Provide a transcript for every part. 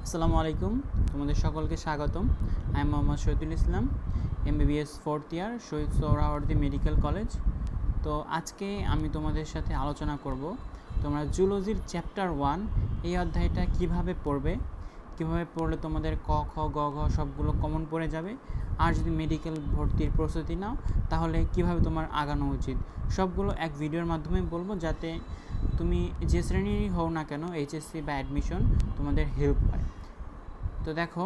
আসসালামু আলাইকুম, তোমাদের সকলকে স্বাগতম। আমি মোহাম্মদ শহীদুল ইসলাম, MBBS 4th ইয়ার, শহীদ সোহরাওয়ার্দী মেডিকেল কলেজ। তো আজকে আমি তোমাদের সাথে আলোচনা করব তোমরা জুলজির চ্যাপ্টার 1 এই অধ্যায়টা কিভাবে পড়বে, কিভাবে পড়লে তোমাদের ক খ গ ঘ সবগুলো কমন পড়ে যাবে। আর যদি মেডিকেল ভর্তির প্রস্তুতি নাও তাহলে কিভাবে তোমার আগানো উচিত, সবগুলো এক ভিডিওর মাধ্যমে বলবো, যাতে তুমি যে শ্রেণীরই হও না কেন, HSC বা অ্যাডমিশন তোমাদের হেল্প হয়। তো দেখো,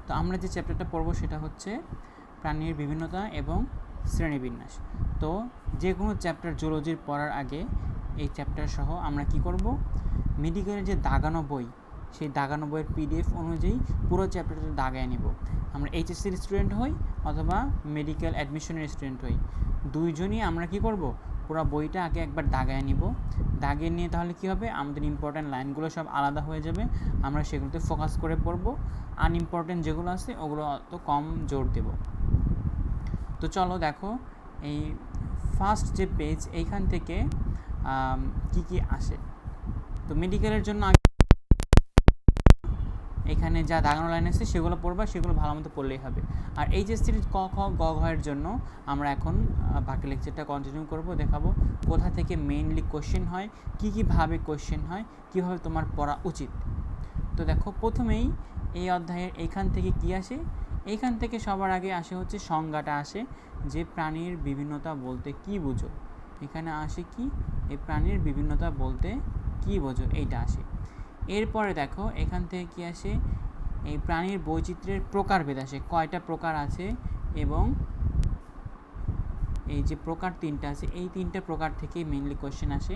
তো আমরা যে চ্যাপ্টারটা পড়বো সেটা হচ্ছে প্রাণীর বিভিন্নতা এবং শ্রেণীবিন্যাস। তো যে কোনো চ্যাপ্টার জুলজির পড়ার আগে এই চ্যাপ্টার সহ আমরা কি করব, মেডিকেলের যে দাগানো বই, সেই দাগানো বইয়ের PDF অনুযায়ী পুরো চ্যাপ্টারটা দাগায় নেব। আমরা HSCর স্টুডেন্ট হই অথবা মেডিকেল অ্যাডমিশনের স্টুডেন্ট হই, দুইজনই আমরা কি করব, পুরো বইটা আগে একবার দাগায় নিব। দাগিয়ে নিয়ে তাহলে কি হবে, আমাদের ইম্পর্ট্যান্ট লাইনগুলো সব আলাদা হয়ে যাবে, আমরা সেগুলোতে ফোকাস করে পড়ব। আনইম্পর্ট্যান্ট যেগুলো আছে ওগুলো অত কম জোর দেব। তো চলো দেখো, এই ফার্স্ট যে পেজ, এইখান থেকে কি কি আসে। তো মেডিকেলের জন্য এখানে যা দাগানো লাইন আছে সেগুলো পড়বা, সেগুলো ভালো মতো পড়লেই হবে। আর HSCর ক খ গ ঘ এর জন্য আমরা এখন বাকি লেকচারটা কন্টিনিউ করব, দেখাবো কোথা থেকে মেইনলি কোশ্চেন হয়, কীভাবে কোশ্চেন হয়, কীভাবে তোমার পড়া উচিত। তো দেখো, প্রথমেই এই অধ্যায়ের এইখান থেকে কি আসে, এইখান থেকে সবার আগে আসে হচ্ছে সংজ্ঞাটা আসে, যে প্রাণীর বিভিন্নতা বলতে কি বুঝো। এখানে আসে কি, এই প্রাণীর বিভিন্নতা বলতে কি বোঝো, এইটা আসে। এরপরে দেখো এখান থেকে কি আসে, এই প্রাণীর বৈচিত্র্যের প্রকারভেদ আসে, কয়টা প্রকার আছে, এবং এই যে প্রকার তিনটা আছে, এই তিনটা প্রকার থেকেই মেইনলি কোশ্চেন আসে।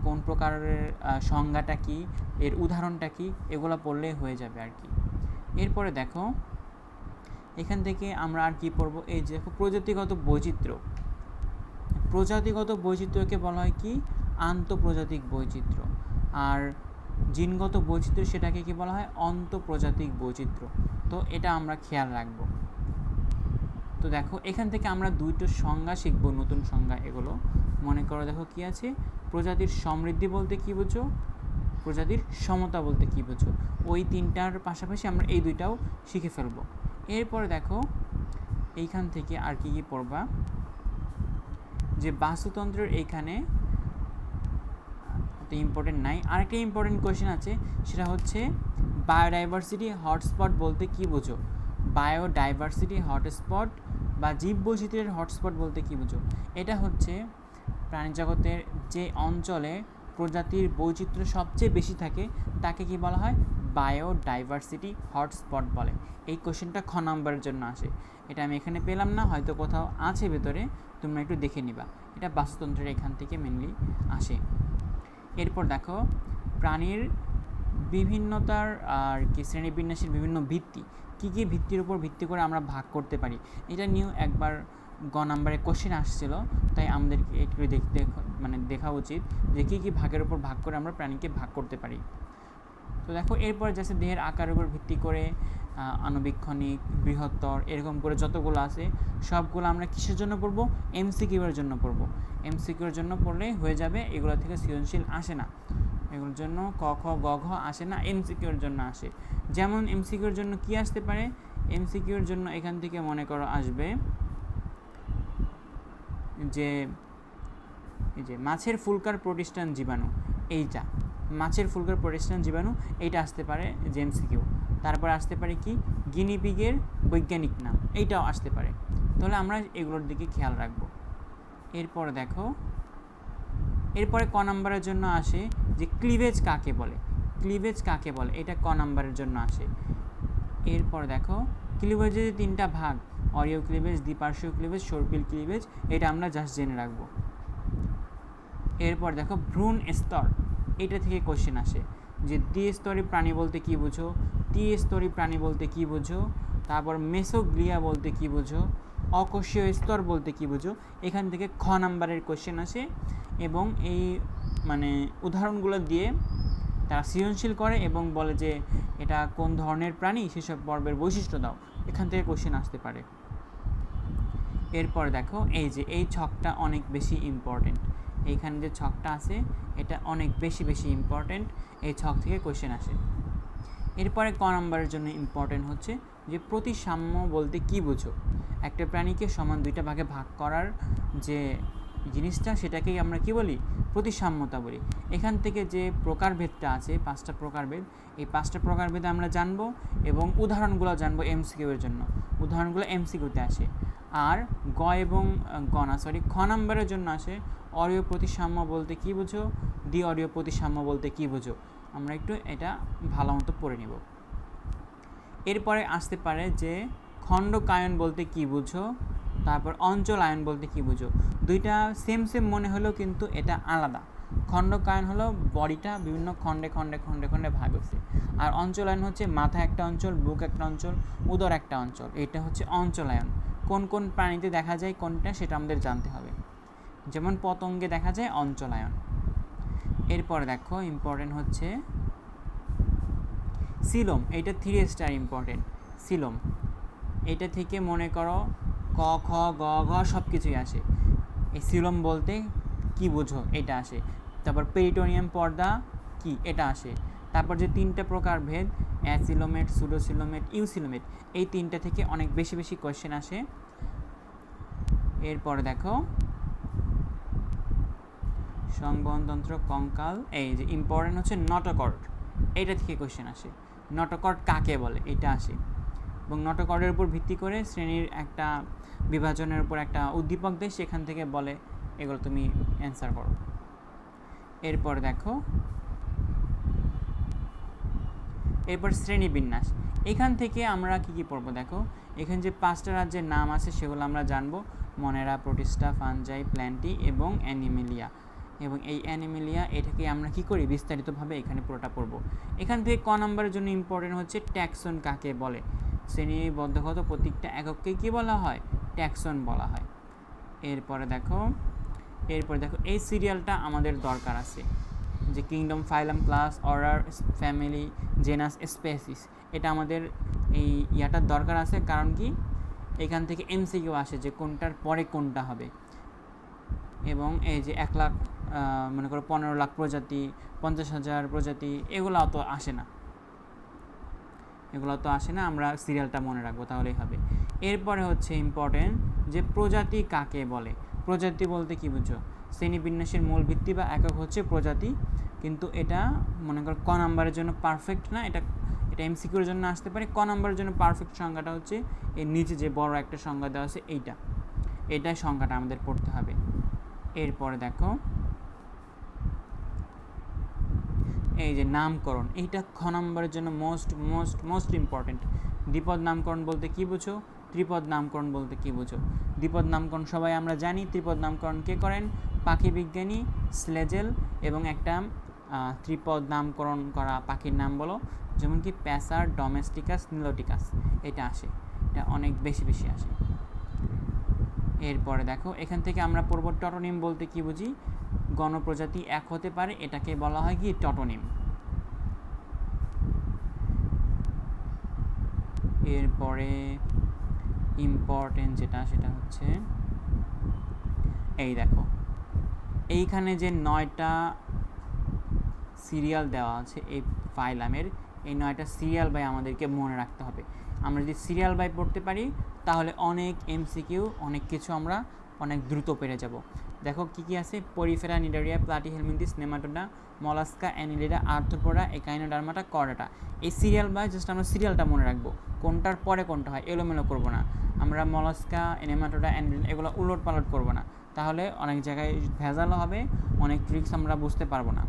কোন প্রকারের সংজ্ঞাটা কি, এর উদাহরণটা কি, এগুলো পড়লেই হয়ে যাবে আর কি। এরপরে দেখো এখান থেকে আমরা আর কি পড়বো, এই যে দেখো প্রজাতিগত বৈচিত্র্য। প্রজাতিগত বৈচিত্র্যকে বলা হয় কি, আন্তঃপ্রজাতিক বৈচিত্র্য। আর জিনগত বৈচিত্র্য সেটাকে কি বলা হয়, অন্তঃপ্রজাতিক বৈচিত্র্য। তো এটা আমরা খেয়াল রাখবো। তো দেখো এখান থেকে আমরা দুইটো সংজ্ঞা শিখবো, নতুন সংজ্ঞা এগুলো। মনে করো দেখো কি আছে, প্রজাতির সমৃদ্ধি বলতে কি বুঝো, প্রজাতির সমতা বলতে কি বুঝো। ওই তিনটার পাশাপাশি আমরা এই দুইটাও শিখে ফেলবো। এরপরে দেখো এইখান থেকে আর কি কি পড়বা, যে বাস্তুতন্ত্রের এইখানে ইম্পর্টেন্ট নাই, আরেকটা ইম্পর্টেন্ট কোয়েশ্চেন আছে, সেটা হচ্ছে বায়োডাইভার্সিটি হটস্পট বলতে কি বুঝো। বায়োডাইভার্সিটি হটস্পট বা জীববৈচিত্র্যের হটস্পট বলতে কি বুঝো। এটা হচ্ছে প্রাণীজগতের যে অঞ্চলে প্রজাতির বৈচিত্র্য সবচেয়ে বেশি থাকে তাকে কি বলা হয়, বায়োডাইভার্সিটি হটস্পট বলে। এই কোশ্চেনটা খ নম্বরের জন্য আসে। এটা আমি এখানে পেলাম না, হয়তো কোথাও আছে ভেতরে, তোমরা একটু দেখে নিবা। এটা বাস্তুতন্ত্রের এখান থেকে মেনলি আসে। এরপর দেখো প্রাণীর বিভিন্নতার আর কি শ্রেণীবিন্যাসের বিভিন্ন ভিত্তি, কী কী ভিত্তির উপর ভিত্তি করে আমরা ভাগ করতে পারি, এটা নিয়েও একবার গ নাম্বারে কোশ্চেন আসছিল, তাই আমাদেরকে একটু দেখা উচিত যে কী কী ভাগের উপর ভাগ করে আমরা প্রাণীকে ভাগ করতে পারি। তো দেখো এরপর যাচ্ছে দেহের আকারের উপর ভিত্তি করে আণুবীক্ষণিক, বৃহত্তর, এরকম করে যতগুলো আছে সবগুলো আমরা কিসের জন্য পড়বো, MCQ এর জন্য পড়বো। MCQ এর জন্য পড়লে হয়ে যাবে, এগুলো থেকে সৃজনশীল আসে না, এগুলোর জন্য ক খ গ ঘ আসে না, MCQ এর জন্য আসে। যেমন MCQ এর জন্য কি আসতে পারে, MCQ এর জন্য এখান থেকে মনে করো আসবে যে এই যে মাছের ফুলকার প্রতিষ্ঠান জীবাণু, এইটা মাছের ফুলকার প্রতিষ্ঠান জীবাণু, এইটা আসতে পারে যে MCQ। তারপর আসতে পারে কি, গিনিপিগের বৈজ্ঞানিক নাম, এইটাও আসতে পারে। তাহলে আমরা এগুলোর দিকে খেয়াল রাখবো। এরপরে দেখো, এরপরে ক নাম্বারের জন্য আসে যে ক্লিভেজ কাকে বলে, ক্লিভেজ কাকে বলে, এটা ক নাম্বারের জন্য আসে। এরপর দেখো ক্লিভেজের যে তিনটা ভাগ, অরীয় ক্লিভেজ, দ্বিপার্শ্বীয় ক্লিভেজ, সর্পিল ক্লিভেজ, এটা আমরা জাস্ট জেনে রাখবো। এরপর দেখো ভ্রূণ স্তর, এটা থেকে কোশ্চেন আসে যে দ্বিস্তরী প্রাণী বলতে কি বুঝো, ত্রিস্তরী প্রাণী বলতে কি বুঝো, তারপর মেসোগ্লিয়া বলতে কি বুঝো, অকোষীয় স্তর বলতে কি বুঝো। এখান থেকে খ নাম্বারের কোশ্চেন আসে, এবং এই উদাহরণগুলো দিয়ে তারা সৃজনশীল করে এবং বলে যে এটা কোন ধরনের প্রাণী, সেসব পর্বের বৈশিষ্ট্য দাও, এখান থেকে কোশ্চেন আসতে পারে। এরপর দেখো এই যে এই ছকটা অনেক বেশি ইম্পর্টেন্ট, এইখানে যে ছকটা আছে এটা অনেক বেশি ইম্পর্টেন্ট, এই ছক থেকে কোশ্চেন আসে। এরপরে ক নম্বরের জন্য ইম্পর্টেন্ট হচ্ছে যে প্রতিসাম্য বলতে কি বুঝো। একটা প্রাণীকে সমান দুইটা ভাগে ভাগ করার যে জিনিসটা সেটাকেই আমরা কি বলি, প্রতিসাম্যতা বলি। এখান থেকে যে প্রকারভেদটা আছে, 5টা প্রকারভেদ, এই 5টা প্রকারভেদ আমরা জানবো এবং উদাহরণগুলো জানবো এমসিকিউ এর জন্য। উদাহরণগুলো এমসিকিউতে আসে। আর গ এবং খ নম্বরের জন্য আসে অরীয় প্রতিসাম্য বলতে কি বুঝো, দ্বি অরীয় প্রতিসাম্য বলতে কি বুঝো। আমরা একটু এটা ভালো মতো পড়ে নিব। এরপরে আসতে পারে যে খণ্ডকায়ন বলতে কি বুঝো, তারপর অঞ্চলায়ন বলতে কি বুঝো। দুইটা সেম সেম মনে হলেও কিন্তু এটা আলাদা। খণ্ডকায়ন হলো বডিটা বিভিন্ন খণ্ডে খণ্ডে খণ্ডে খণ্ডে ভাগ হচ্ছে, আর অঞ্চলায়ন হচ্ছে মাথা একটা অঞ্চল, বুক একটা অঞ্চল, উদর একটা অঞ্চল। এটা হচ্ছে অঞ্চলায়ন। কোন কোন প্রাণীতে দেখা যায় কোনটা সেটা আমাদের জানতে হবে। যেমন পতঙ্গে দেখা যায় অঞ্চলায়ন। এরপরে দেখো ইম্পর্টেন্ট হচ্ছে সিলোম। এটা 3 স্টার ইম্পর্টেন্ট। সিলোম এটা থেকে মনে করো ক খ গ ঘ সব কিছুই আসে। এই সিলোম বলতে কি বুঝো এটা আসে। তারপর পেরিটোনিয়াম পর্দা কি এটা আসে। তারপর যে 3টা প্রকার ভেদ, অ্যাসিলোমেট, সুডোসিলোমেট, ইউসিলোমেট, এই 3টা থেকে অনেক বেশি বেশি কোয়েশ্চেন আসে। এরপরে দেখো সংবহনতন্ত্র, কঙ্কাল, এই যে ইম্পর্টেন্ট হচ্ছে নটোকর্ড, এইটা থেকে কোয়েশ্চেন আসে। নটোকর্ড কাকে বলে এটা আসে, এবং নটোকর্ডের উপর ভিত্তি করে শ্রেণীর একটা বিভাজনের উপর একটা উদ্দীপক দেয়, সেখান থেকে বলে এগুলো তুমি অ্যান্সার করো। এরপর দেখো এরপর শ্রেণীবিন্যাস। এখান থেকে আমরা কি কি পড়বো দেখো, এখানে যে 5টা রাজ্যের নাম আছে সেগুলো আমরা জানবো, মনেরা, প্রোটিস্টা, ফানজাই, প্ল্যান্টি এবং অ্যানিমেলিয়া। এবং এই অ্যানিমেলিয়া এটাকে আমরা কি করি বিস্তারিতভাবে এখানে পুরোটা পড়বো। এখান থেকে ক নম্বরের জন্য ইম্পর্টেন্ট হচ্ছে ট্যাক্সন কাকে বলে। শ্রেণীবদ্ধগত প্রত্যেকটা একককে কি বলা হয়, ট্যাক্সন বলা হয়। এরপরে দেখো এই সিরিয়ালটা আমাদের দরকার আছে, যে kingdom, phylum, class, order, family, genus, species. এটা আমাদের এই ইয়াটার দরকার আছে, কারণ কি এখান থেকে এমসিকিউ আসে যে কোনটার পরে কোনটা হবে। এবং এই যে 1 লাখ মনে করো 15 লাখ প্রজাতি, 50,000 প্রজাতি, এগুলো তো আসে না, আমরা সিরিয়ালটা মনে রাখবো তাহলেই হবে। এরপরে হচ্ছে ইম্পর্টেন্ট যে প্রজাতি কাকে বলে। প্রজাতি বলতে কি বুঝো, শ্রেণীবিন্যাসের মূল ভিত্তি বা একক হচ্ছে প্রজাতি। কিন্তু এটা মনে করো ক নাম্বারের জন্য পারফেক্ট না, এটা এমসিকিউর জন্য আসতে পারে। ক নাম্বারের জন্য পারফেক্ট সংজ্ঞাটা হচ্ছে এর নিচে যে বড় একটা সংজ্ঞা দেওয়া আছে এইটাই সংজ্ঞাটা আমাদের পড়তে হবে। এরপরে দেখো এই যে নামকরণ, এইটা খ নম্বরের জন্য মোস্ট ইম্পর্টেন্ট। দ্বিপদ নামকরণ বলতে কি বুঝো, ত্রিপদ নামকরণ বলতে কি বুঝো। দ্বিপদ নামকরণ সবাই আমরা জানি, ত্রিপদ নামকরণ কে করেন, পাখি বিজ্ঞানী স্লেজেল। এবং একটা ত্রিপদ নামকরণ করা পাখির নাম বলো, যেমন কি প্যাসার, ডোমেস্টিকাস, নিলোটিকাস, এটা আসে, এটা অনেক বেশি বেশি আসে। এরপরে দেখো এখান থেকে আমরা পড়ব টটোনিম বলতে কি বুঝি। গণপ্রজাতি এক হতে পারে, এটাকে বলা হয় কি টটোনিম। এরপরে ইম্পর্টেন্ট যেটা সেটা হচ্ছে এই দেখো এইখানে যে 9টা সিরিয়াল দেওয়া আছে এই ফাইলামের, এই 9টা সিরিয়াল বাই আমাদেরকে মনে রাখতে হবে। আমরা যদি সিরিয়াল বাই পড়তে পারি তাহলে অনেক এমসিকিউ, অনেক কিছু আমরা অনেক দ্রুত পেরে যাব। দেখো কি কি আছে, porifera, cnidaria, platyhelminthes, nematoda, mollusca, annelida, arthropoda, echinodermata, chordata. এই সিরিয়াল বাই জাস্ট আমরা সিরিয়ালটা মনে রাখবো, কোনটার পরে কোনটা হয়, এলোমেলো করবো না। আমরা মলাস্কা, নেমাটোডা, অ্যানিলিডা এগুলো উলট পালট করবো না, তাহলে অনেক জায়গায় ভেজালও হবে, অনেক ট্রিক্স আমরা বুঝতে পারবো না।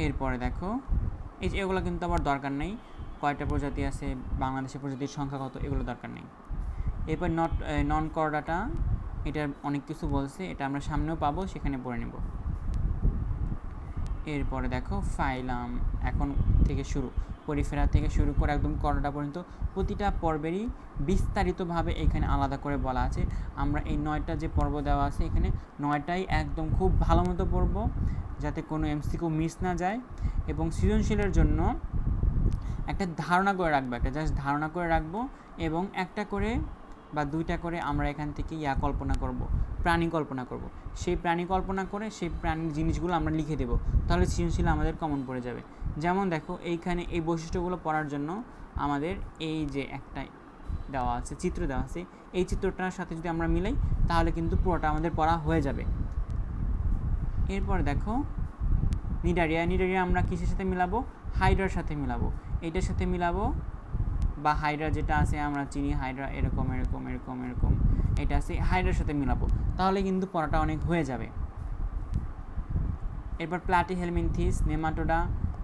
এরপরে দেখো এই যে এগুলো কিন্তু আবার দরকার নেই, কয়টা প্রজাতি আছে, বাংলাদেশের প্রজাতির সংখ্যা কত, এগুলো দরকার নেই। এরপর নন কর্ডাটা, এটার অনেক কিছু বলছে, এটা আমরা সামনেও পাবো, সেখানে পড়ে নেব। এরপরে দেখো ফাইলাম, এখন থেকে শুরু, পরিফেরা থেকে শুরু করে একদম কর্ডাটা পর্যন্ত প্রতিটা পর্বেরই বিস্তারিতভাবে এখানে আলাদা করে বলা আছে। আমরা এই 9টা যে পর্ব দেওয়া আছে এখানে 9টাই একদম খুব ভালো মতো পড়বো, যাতে কোনো এমসিকিউ মিস না যায়। এবং সৃজনশীলের জন্য একটা ধারণা করে রাখবো, একটা জাস্ট ধারণা করে রাখবো, এবং একটা করে বা 2টা করে আমরা এখান থেকে কল্পনা করব, প্রাণী কল্পনা করব। সেই প্রাণী কল্পনা করে সেই প্রাণীর জিনিসগুলো আমরা লিখে দেবো, তাহলে সৃজনশীল আমাদের কমন পড়ে যাবে। যেমন দেখো এইখানে এই বৈশিষ্ট্যগুলো পড়ার জন্য আমাদের এই যে একটা দেওয়া আছে, চিত্র দেওয়া আছে, এই চিত্রটার সাথে যদি আমরা মিলাই তাহলে কিন্তু পুরোটা আমাদের পড়া হয়ে যাবে। এরপর দেখো নিডারিয়া আমরা কিসের সাথে মিলাবো? হাইড্রার সাথে মিলাবো, এইটার সাথে মিলাবো, বা হাইড্রা যেটা আছে আমরা চিনি হাইড্রা এরকম এরকম এরকম এরকম, এটা আছে হাইড্রার সাথে মিলাবো, তাহলে কিন্তু পড়াটা অনেক হয়ে যাবে। এরপর প্লাটিহেলমিনথিস, নেমাটোডা,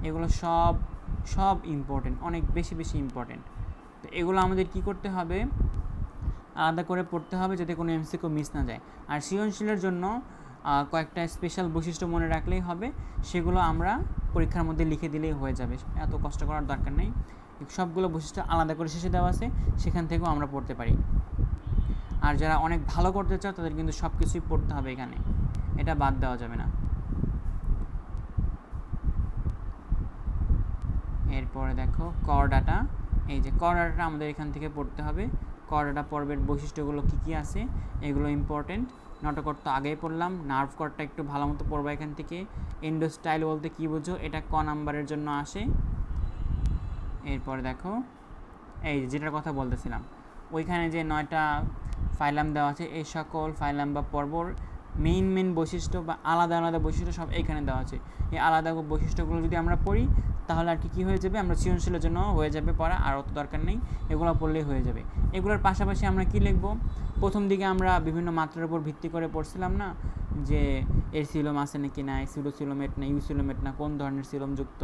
এগুলো সব সব ইম্পর্টেন্ট, অনেক বেশি বেশি ইম্পর্টেন্ট। তো এগুলো আমাদের কি করতে হবে? আলাদা করে পড়তে হবে যাতে কোনো এমসিকিউ মিস না যায়। আর সৃজনশীলের জন্য কয়েকটা স্পেশাল বৈশিষ্ট্য মনে রাখলেই হবে, সেগুলো আমরা পরীক্ষার মধ্যে লিখে দিলেই হয়ে যাবে, এত কষ্ট করার দরকার নেই। সবগুলো বৈশিষ্ট্য আলাদা করে শেষে দেওয়া আছে, সেখান থেকেও আমরা পড়তে পারি। আর যারা অনেক ভালো করতে চাও তাদের কিন্তু সব কিছুই পড়তে হবে এখানে, এটা বাদ দেওয়া যাবে না। এরপরে দেখো করডাটা, এই যে করডাটা আমাদের এখান থেকে পড়তে হবে। করডাটা পর্বের বৈশিষ্ট্যগুলো কী কী আছে এগুলো ইম্পর্টেন্ট। নটোকর্ড তো আগেই পড়লাম, নার্ভ কর্ডটা একটু ভালো মতো পড়বা এখান থেকে। এন্ডোস্টাইল বলতে কী বুঝো, এটা ক নাম্বারের জন্য আসে। এরপরে দেখো এই যেটার কথা বলতেছিলাম, ওইখানে যে 9টা ফাইলাম দেওয়া আছে, এই সকল ফাইলাম বা পর্বর মেইন বৈশিষ্ট্য বা আলাদা আলাদা বৈশিষ্ট্য সব এইখানে দেওয়া আছে। এই আলাদা বৈশিষ্ট্যগুলো যদি আমরা পড়ি তাহলে আর কি হয়ে যাবে, আমরা সৃজনশীলের জন্য হয়ে যাবে পড়া, আর অত দরকার নেই, এগুলো পড়লেই হয়ে যাবে। এগুলোর পাশাপাশি আমরা কি লিখব? প্রথম দিকে আমরা বিভিন্ন মাত্রার উপর ভিত্তি করে পড়ছিলাম না, যে এর সিলোম আছে নাকি নাই, সিলোমেট না ইউসিলোমেট না, কোন ধরনের সিলোম যুক্ত,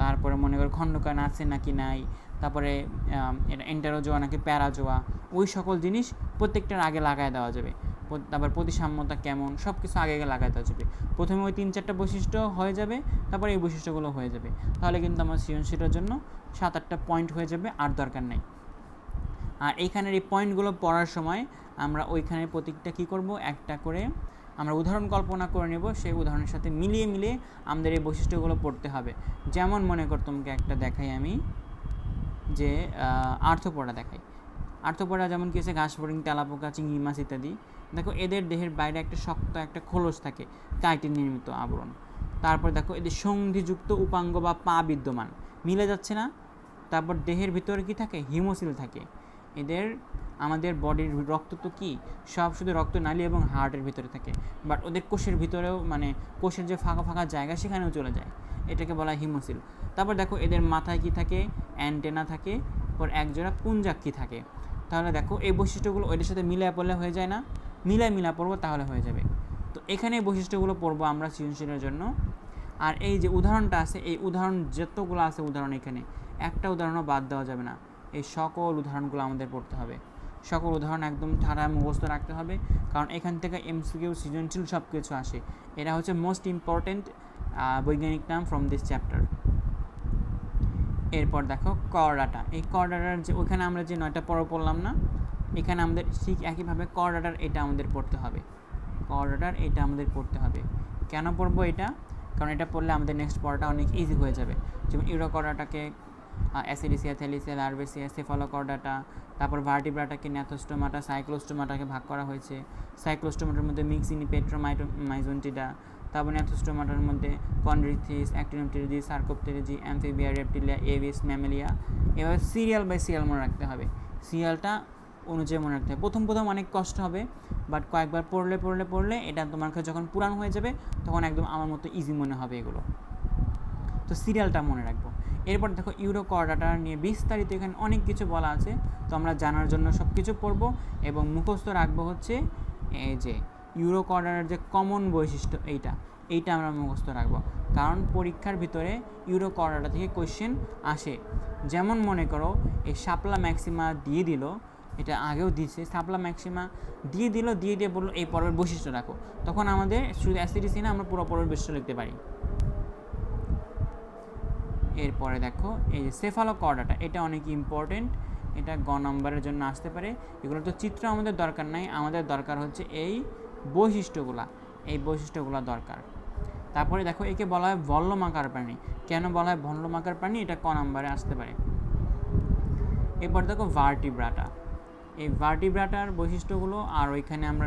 তারপরে মনে করো খণ্ডকান আছে নাকি নাই, তারপরে এটা এন্টারোজোয়া নাকি প্যারাজোয়া, ওই সকল জিনিস প্রত্যেকটার আগে লাগায় দেওয়া যাবে। তারপর প্রতিসাম্যতা কেমন, সব কিছু আগে আগে লাগাতে যাবে। প্রথমে ওই 3-4টা বৈশিষ্ট্য হয়ে যাবে, তারপরে এই বৈশিষ্ট্যগুলো হয়ে যাবে, তাহলে কিন্তু আমার সৃজনশীলের জন্য 7-8টা পয়েন্ট হয়ে যাবে, আর দরকার নেই। আর এইখানের এই পয়েন্টগুলো পড়ার সময় আমরা ওইখানে প্রত্যেকটা কী করব, একটা করে আমরা উদাহরণ কল্পনা করে নেব, সেই উদাহরণের সাথে মিলিয়ে মিলিয়ে আমাদের এই বৈশিষ্ট্যগুলো পড়তে হবে। যেমন মনে কর তোমাকে একটা দেখাই আমি, যে আর্থ্রোপোডা দেখাই। আর্থ্রোপোডা যেমন কি আছে, ঘাস ফড়িং, তেলাপোকা, চিংড়ি মাছ ইত্যাদি। দেখো এদের দেহের বাইরে একটা শক্ত একটা খোলস থাকে, কাইটিন নির্মিত আবরণ। তারপর দেখো এদের সন্ধিযুক্ত উপাঙ্গ বা পা বিদ্যমান, মিলে যাচ্ছে না। তারপর দেহের ভিতরে কি থাকে, হিমোসিল থাকে। এদের আমাদের বডির রক্ত তো কি সব শুধু রক্তনালী এবং হার্টের ভিতরে থাকে, বাট ওদের কোষের ভিতরেও, মানে কোষের যে ফাঁকা ফাঁকা জায়গা সেখানেও চলে যায়, এটাকে বলা হয় হিমোসিল। তারপর দেখো এদের মাথায় কি থাকে, অ্যান্টেনা থাকে, পর একজোড়া পুঞ্জাক্ষী থাকে। তাহলে দেখো এই বৈশিষ্ট্যগুলো ওইটার সাথে মিলায় পড়লে হয়ে যায় না, মিলা পড়বো তাহলে হয়ে যাবে। তো এখানে এই বৈশিষ্ট্যগুলো পড়বো আমরা সৃজনশীলের জন্য। আর এই যে উদাহরণটা আছে, এই উদাহরণ যতগুলো আছে উদাহরণ, এখানে একটা উদাহরণও বাদ দেওয়া যাবে না, এই সকল উদাহরণগুলো আমাদের পড়তে হবে। সকল উদাহরণ একদম ঠাড়া মুখস্থ রাখতে হবে, কারণ এখান থেকে এমসিকিউ, সৃজনশীল সব কিছু আসে। এটা হচ্ছে মোস্ট ইম্পর্টেন্ট বৈজ্ঞানিক নাম ফ্রম দিস চ্যাপ্টার। এরপর দেখো করডাটা, এই করডাটার যে ওখানে আমরা যে 9টা পর্ব পড়লাম না, এখানে আমাদের ঠিক একইভাবে করডাটার এটা আমাদের পড়তে হবে। করডাটার এটা আমাদের পড়তে হবে। কেন পড়বো এটা? কারণ এটা পড়লে আমাদের নেক্সট পড়াটা অনেক ইজি হয়ে যাবে। যেমন ইউরোকর্ডাটাকে অ্যাসিডিসিয়া, থেলিসিয়া, লার্ভেসিয়া, সেফালোকর্ডাটা, তারপর ভার্টিব্রাটাকে ন্যাথোস্টোমাটা, সাইক্লোস্টোমাটাকে ভাগ করা হয়েছে। সাইক্লোস্টোমাটার মধ্যে মিক্সিনি, পেট্রোমাইজোন্টিডা, তারপর ন্যাথোস্টোমাটার মধ্যে chondrichthyes, actinopterygii, sarcopterygii, amphibia, reptilia, aves, mammalia. এভাবে সিরিয়াল বাই সিরিয়াল মনে রাখতে হবে, সিরিয়ালটা অনুযায়ী মনে রাখতে হবে। প্রথম অনেক কষ্ট হবে, বাট কয়েকবার পড়লে এটা তোমার কাছে যখন পুরানো হয়ে যাবে তখন একদম আমার মতো ইজি মনে হবে এগুলো। তো সিরিয়ালটা মনে রাখবো। এরপর দেখো ইউরোকর্ডাটা নিয়ে বিস্তারিত এখানে অনেক কিছু বলা আছে, তো আমরা জানার জন্য সব কিছু পড়বো এবং মুখস্থ রাখবো হচ্ছে এই যে ইউরোকর্ডাটার যে কমন বৈশিষ্ট্য, এইটা আমরা মুখস্থ রাখবো, কারণ পরীক্ষার ভিতরে ইউরোকর্ডাটা থেকে কোয়েশ্চেন আসে। যেমন মনে করো এই শাপলা ম্যাক্সিমা দিয়ে দিল, এটা আগেও দিচ্ছে, শাপলা ম্যাক্সিমা দিয়ে বললো এই পর্বের বৈশিষ্ট্য রাখো, তখন আমাদের শুধু অ্যাসিডিসি না, আমরা পুরো পর্বের বৈশিষ্ট্য লিখতে পারি। এরপরে দেখো এই যে সেফালোকর্ডাটা, এটা অনেক ইম্পর্টেন্ট, এটা গ নম্বরের জন্য আসতে পারে। এগুলো তো চিত্র আমাদের দরকার নাই, আমাদের দরকার হচ্ছে এই বৈশিষ্ট্যগুলো দরকার। তারপরে দেখো একে বলা হয় ভল্লমাকার প্রাণী। কেন বলা হয় ভল্লমাকার প্রাণী, এটা ক নম্বরে আসতে পারে। এরপর দেখো ভার্টিব্রাটা, এই ভার্টিব্রাটার বৈশিষ্ট্যগুলো আর ওইখানে আমরা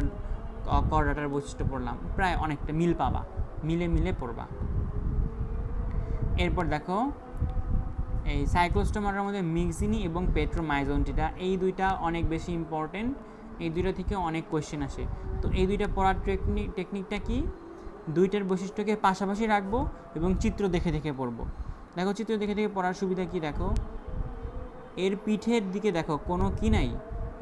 কর্ডাটার বৈশিষ্ট্য পড়লাম, প্রায় অনেকটা মিল পাবা, মিলে পড়বা। এরপর দেখো এই সাইক্লোস্টোমাটার মধ্যে মিক্সিনি এবং পেট্রোমাইজোনটিটা, এই দুইটা অনেক বেশি ইম্পর্টেন্ট। এই দুইটা থেকে অনেক কোয়েশ্চেন আসে। তো এই দুইটা পড়ার টেকনিকটা কি, দুইটার বৈশিষ্ট্যকে পাশাপাশি রাখবো এবং চিত্র দেখে দেখে পড়বো। দেখো চিত্র দেখে দেখে পড়ার সুবিধা কি, দেখো এর পিঠের দিকে দেখো কোনো কি নাই,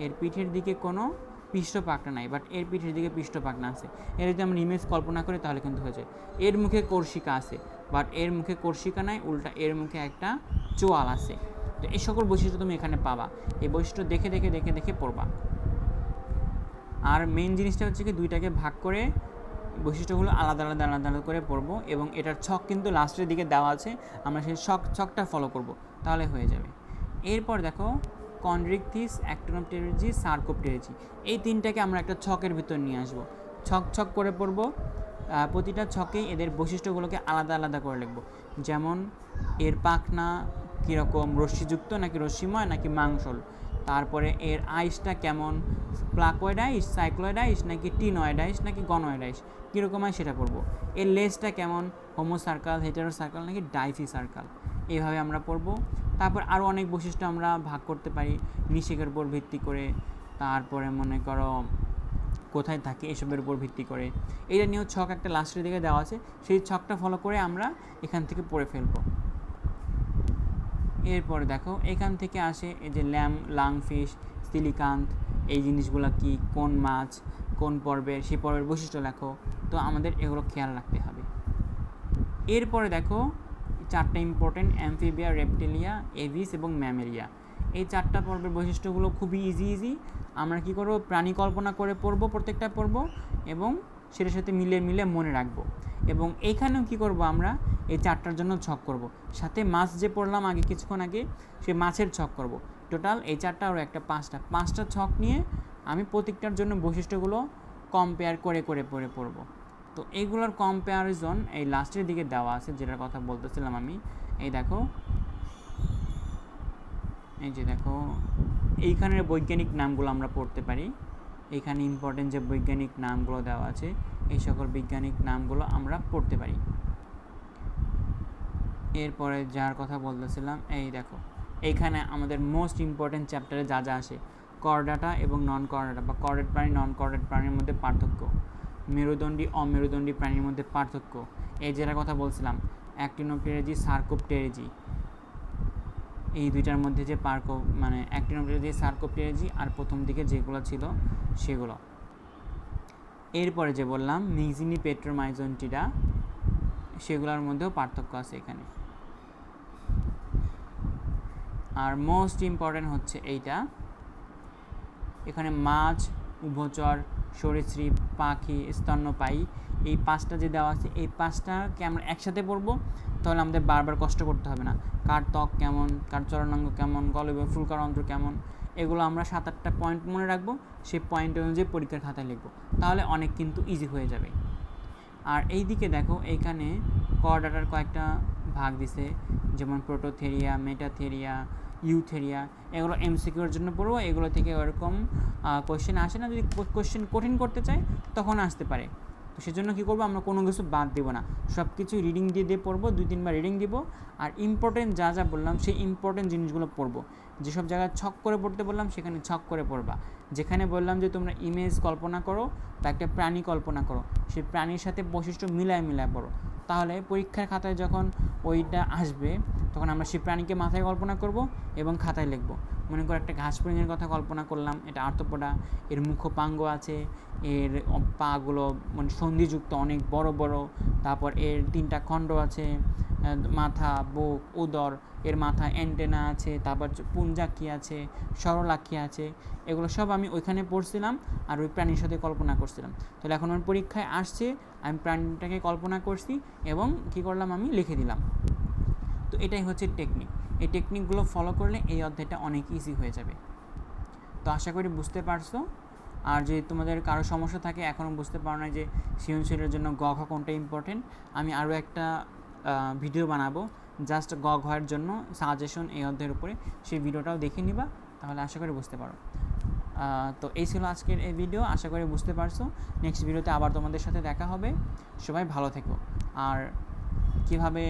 এর পিঠের দিকে কোনো পৃষ্ঠপাকনা নাই, বাট এর পিঠের দিকে পৃষ্ঠপাকনা আছে। এর যদি আমরা ইমেজ কল্পনা করি তাহলে কিন্তু হয়ে যায়। এর মুখে কর্ষিকা আছে, বাট এর মুখে কর্ষিকা নাই, উল্টা এর মুখে একটা চোয়াল আছে। তো এই সকল বৈশিষ্ট্য তুমি এখানে পাবা, এই বৈশিষ্ট্য দেখে দেখে দেখে দেখে পড়বা। আর মেইন জিনিসটা হচ্ছে কি, দুইটাকে ভাগ করে বৈশিষ্ট্যগুলো আলাদা আলাদা আলাদা আলাদা করে পড়বো, এবং এটার ছক কিন্তু লাস্টের দিকে দেওয়া আছে, আমরা সেই ছকটা ফলো করব, তাহলে হয়ে যাবে। এরপর দেখো কন্ড্রিকথিস, অ্যাক্টিনোপটেরিজি, সার্কোপটেরিজি, এই তিনটাকে আমরা একটা ছকের ভিতর নিয়ে আসবো, ছক ছক করে পড়ব। প্রতিটা ছকেই এদের বৈশিষ্ট্যগুলোকে আলাদা আলাদা করে লিখব। যেমন এর পাখনা কীরকম, রশ্মিযুক্ত নাকি রশ্মিময় নাকি মাংসল, তারপরে এর আইসটা কেমন, প্লাকয়েড আইস, সাইক্লয়েড আইস নাকি টিনয়েড আইস নাকি গনয়েড আইস, কীরকম হয় সেটা পড়বো। এর লেজটা কেমন, হোমো সার্কাল, হেটেরো সার্কাল নাকি ডাইফি সার্কাল, এইভাবে আমরা পড়বো। তারপর আরও অনেক বৈশিষ্ট্য আমরা ভাগ করতে পারি নিষেকের উপর ভিত্তি করে, তারপরে মনে করো কোথায় থাকে এসবের উপর ভিত্তি করে। এইটা নিয়েও ছক একটা লাস্টের দিকে দেওয়া আছে, সেই ছকটা ফলো করে আমরা এখান থেকে পড়ে ফেলবো। এরপরে দেখো এখান থেকে আসে এই যে লাংফিশ, সিলিকান্থ, এই জিনিসগুলো কি, কোন মাছ কোন পর্বের, সেই পর্বের বৈশিষ্ট্য লেখো। তো আমাদের এগুলো খেয়াল রাখতে হবে। এরপরে দেখো চারটা ইম্পর্টেন্ট, অ্যামফিবিয়া, রেপটিলিয়া, এভিস এবং ম্যামেরিয়া। এই চারটা পর্বের বৈশিষ্ট্যগুলো খুবই ইজি। আমরা কি করব, প্রাণী কল্পনা করে পড়বো, প্রত্যেকটা পড়বো এবং সেটার সাথে মিলিয়ে মিলিয়ে মনে রাখবো। এবং এইখানেও কি করব, আমরা এই চারটার জন্য ছক করব, সাথে মাছ যে পড়লাম আগে কিছুক্ষণ আগে, সে মাছের ছক করব। টোটাল এই চারটা আর একটা পাঁচটা ছক নিয়ে আমি প্রত্যেকটার জন্য বৈশিষ্ট্যগুলো কম্পেয়ার করে করে পড়ে পড়বো। তো এইগুলোর কম্প্যারিজন এই লাস্টের দিকে দেওয়া আছে, যেটার কথা বলতেছিলাম আমি। এই দেখো, এই যে দেখো এইখানের বৈজ্ঞানিক নামগুলো আমরা পড়তে পারি, এইখানে ইম্পর্টেন্ট যে বৈজ্ঞানিক নামগুলো দেওয়া আছে, এই সকল বৈজ্ঞানিক নামগুলো আমরা পড়তে পারি। এরপরে যার কথা বলতেছিলাম, এই দেখো এইখানে আমাদের মোস্ট ইম্পর্টেন্ট চ্যাপ্টারে যা যা আসে, করডাটা এবং নন করডাটা বা কর্ডেট প্রাণী নন কর্ডেট প্রাণীর মধ্যে পার্থক্য, মেরুদণ্ডী অমেরুদণ্ডী প্রাণীর মধ্যে পার্থক্য, এই যেটার কথা বলছিলাম অ্যাক্টিনোপটেরিজি, সার্কোপটেরিজি, এই দুইটার মধ্যে যে মানে অ্যাক্টিনোপটেরিজি, সার্কোপটেরিজি আর প্রথম দিকে যেগুলো ছিল সেগুলো। এরপরে যে বললাম মিক্সিনি, পেট্রোমাইজোনটিরা, সেগুলোর মধ্যেও পার্থক্য আছে এখানে। আর মোস্ট ইম্পর্টেন্ট হচ্ছে এইটা, এখানে মাছ, উভচর, সরীসৃপ, পাখি, স্তন্যপায়ী, এই পাঁচটা যে দেওয়া আছে, এই পাঁচটাকে আমরা একসাথে পড়বো, তাহলে আমাদের বারবার কষ্ট করতে হবে না। কার ত্বক কেমন, কার চরণাঙ্গ কেমন, গলবিভাগ, ফুলকার অন্ত্র কেমন, এগুলো আমরা 7-8টা পয়েন্ট মনে রাখবো, সেই পয়েন্ট অনুযায়ী পরীক্ষার খাতায় লিখবো, তাহলে অনেক কিন্তু ইজি হয়ে যাবে। আর এই দিকে দেখো এইখানে করডাটার কয়েকটা ভাগ দিছে, যেমন প্রোটোথেরিয়া, মেটাথেরিয়া, ইউথেরিয়া, এগুলো এমসিকিউর জন্য পড়বো। এগুলো থেকে ওরকম কোয়েশ্চেন আসে না, যদি কোয়েশ্চেন কঠিন করতে চাই তখন আসতে পারে। তো সেজন্য কী করবো, আমরা কোনো কিছু বাদ দেবো না, সব কিছু রিডিং দিয়ে পড়বো, 2-3 বার রিডিং দিব। আর ইম্পর্টেন্ট যা যা বললাম সেই ইম্পর্টেন্ট জিনিসগুলো পড়বো। যেসব জায়গায় ছক করে পড়তে বললাম সেখানে ছক করে পড়বা। যেখানে বললাম যে তোমরা ইমেজ কল্পনা করো বা একটা প্রাণী কল্পনা করো, সেই প্রাণীর সাথে বৈশিষ্ট্য মিলায় পড়ো, তাহলে পরীক্ষার খাতায় যখন ওইটা আসবে তখন আমরা সেই প্রাণীকে মাথায় কল্পনা করব এবং খাতায় লিখব। মনে করো একটা ঘাস ফড়িংয়ের কথা কল্পনা করলাম, এটা আর্থ্রোপোডা, এর মুখপাঙ্গ আছে, এর পাগুলো মানে সন্ধিযুক্ত অনেক বড় বড়, তারপর এর 3টা খণ্ড আছে, মাথা, বুক, উদর, এর মাথা অ্যান্টেনা আছে, তারপর পুঞ্জাক্ষী আছে, সরলাক্ষী আছে, এগুলো সব আমি ওইখানে পড়ছিলাম আর ওই প্রাণীর সাথে কল্পনা করছিলাম। তাহলে এখন আমার পরীক্ষায় আসছে, আমি প্রাণীটাকে কল্পনা করছি এবং কী করলাম, আমি লিখে দিলাম। তো এটাই হচ্ছে টেকনিক। এই টেকনিকগুলো ফলো করলে এই অধ্যায়টা অনেক ইজি হয়ে যাবে। তো আশা করি বুঝতে পারছো। আর যদি তোমাদের কারো সমস্যা থাকে, এখনও বুঝতে পারো না যে সৃজনশীলের জন্য গ ঘ কোনটা ইম্পর্টেন্ট, আমি আরও একটা ভিডিও বানাবো জাস্ট গ ঘয়ের জন্য সাজেশন এই অধ্যায়ের উপরে, সেই ভিডিওটাও দেখে নিবা, তাহলে আশা করি বুঝতে পারো। তো এই ছিল আজকের এই ভিডিও, আশা করি বুঝতে পারছো। নেক্সট ভিডিওতে আবার তোমাদের সাথে দেখা হবে। সবাই ভালো থেকো। আর কীভাবে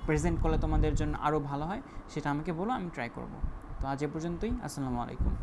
প্রেজেন্ট করলে তোমাদের জন্য আরও ভালো হয় সেটা আমাকে বলো, আমি ট্রাই করব। তো আজ এ পর্যন্তই। আসসালামু আলাইকুম।